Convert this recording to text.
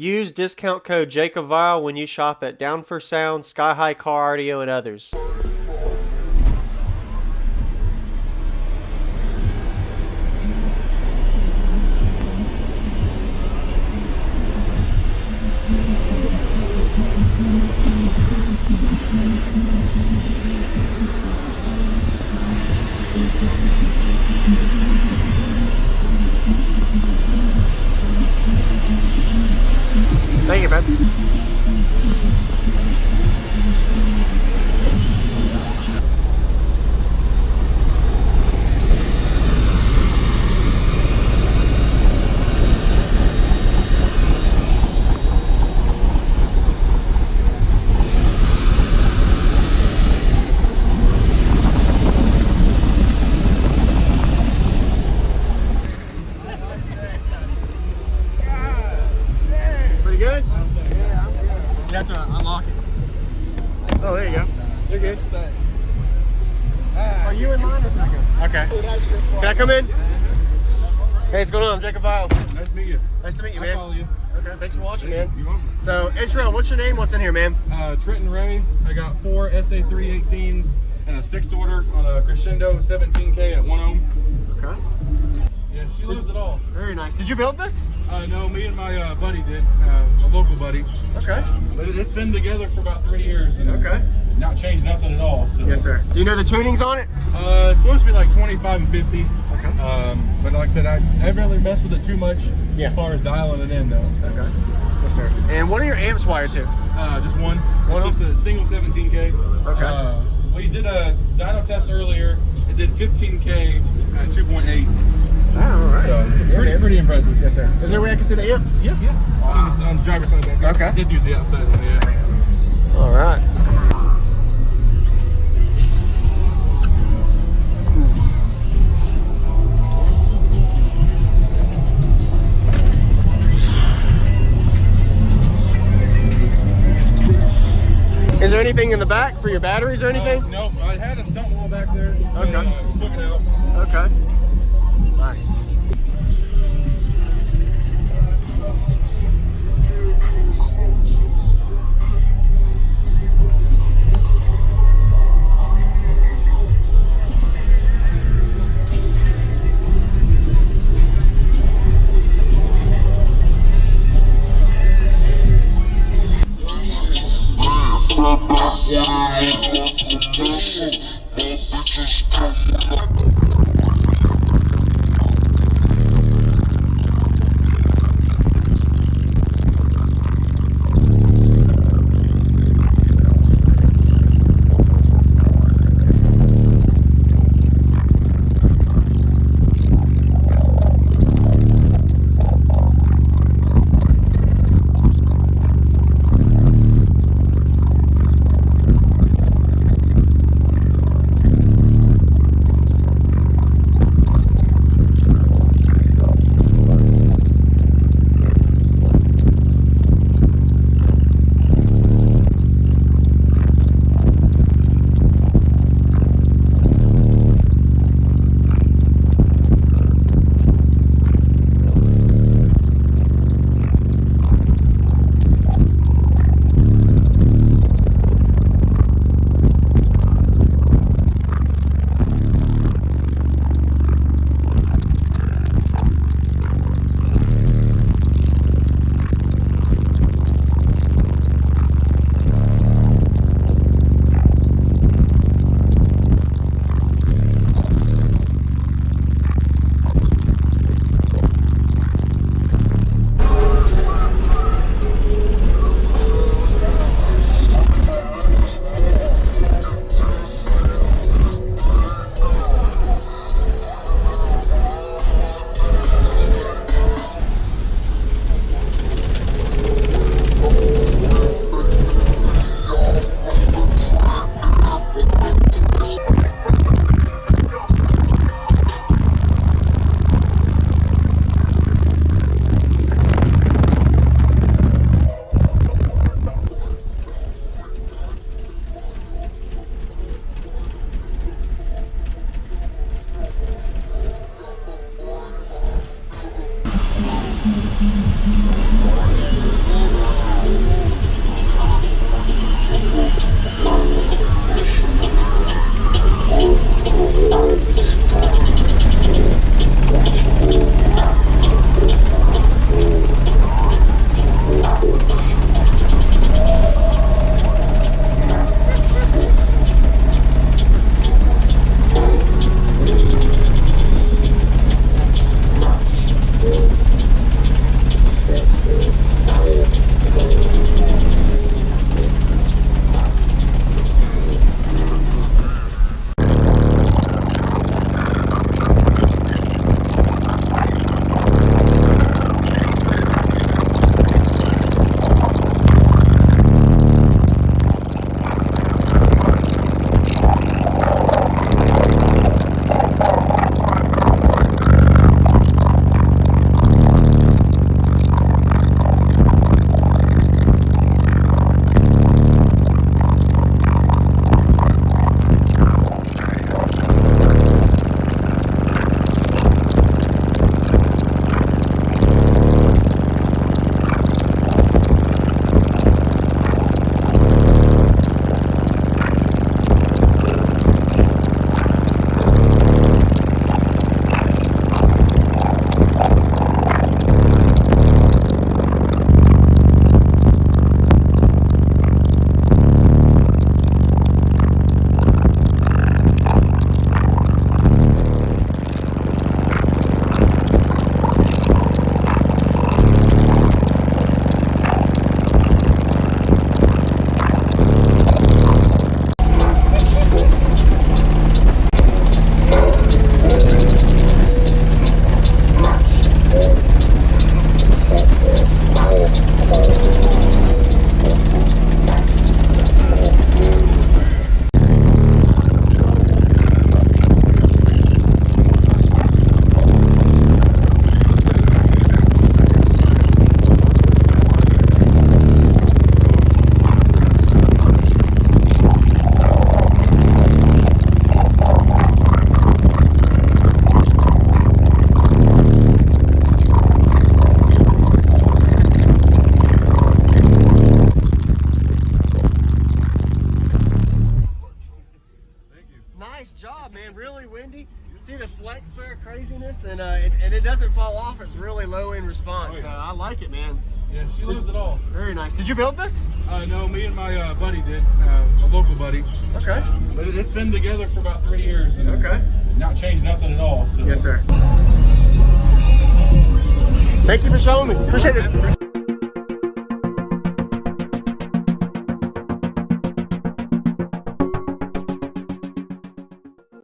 Use discount code JacobViral when you shop at Down for Sound, SkyHigh Car Audio, and others. Thank you, man. Pretty good? Yeah, I'm good. You have to unlock it. Oh, there you go. You're good. Are you in mine? Okay. Can I come in? Hey, what's going on? I'm JacobViral. Nice to meet you. Nice to meet you, I man. follow you. Okay, thanks for watching, man. You're welcome. So, intro, what's your name? What's in here, man? Trenton Ray. I got 4 SA318s and a 6th order on a Crescendo 17K at 1 ohm. Okay. Yeah, she loves it all. Very nice. Did you build this? No, me and my buddy did, a local buddy. Okay. But it's been together for about 3 years. And Okay. Not changed nothing at all. So. Yes, sir. Do you know the tunings on it? It's supposed to be like 25 and 50. Okay. But like I said, I haven't really messed with it too much Yeah. as far as dialing it in though. So. Okay. Yes, sir. And what are your amps wired to? Just one. One It's just a single 17K. Okay. We did a dyno test earlier. It did 15K at 2.8. Oh, all right. So pretty impressive. Yes, sir. Is there a way I can see the amp? Yep. Awesome. It's on the driver's side back there. Okay. Did use the outside one, yeah. All right. Is there anything in the back for your batteries or anything? Nope. I had a stump wall back there. Okay. But, took it out. Okay. Nice. craziness, and it doesn't fall off. It's really low in response. Oh, yeah. I like it, man. Yeah, she loves it all. Very nice. Did you build this? No, me and my buddy did, a local buddy. Okay. But it's been together for about 3 years. And Okay. Not changed nothing at all. So. Yes, sir. Thank you for showing me. Appreciate it.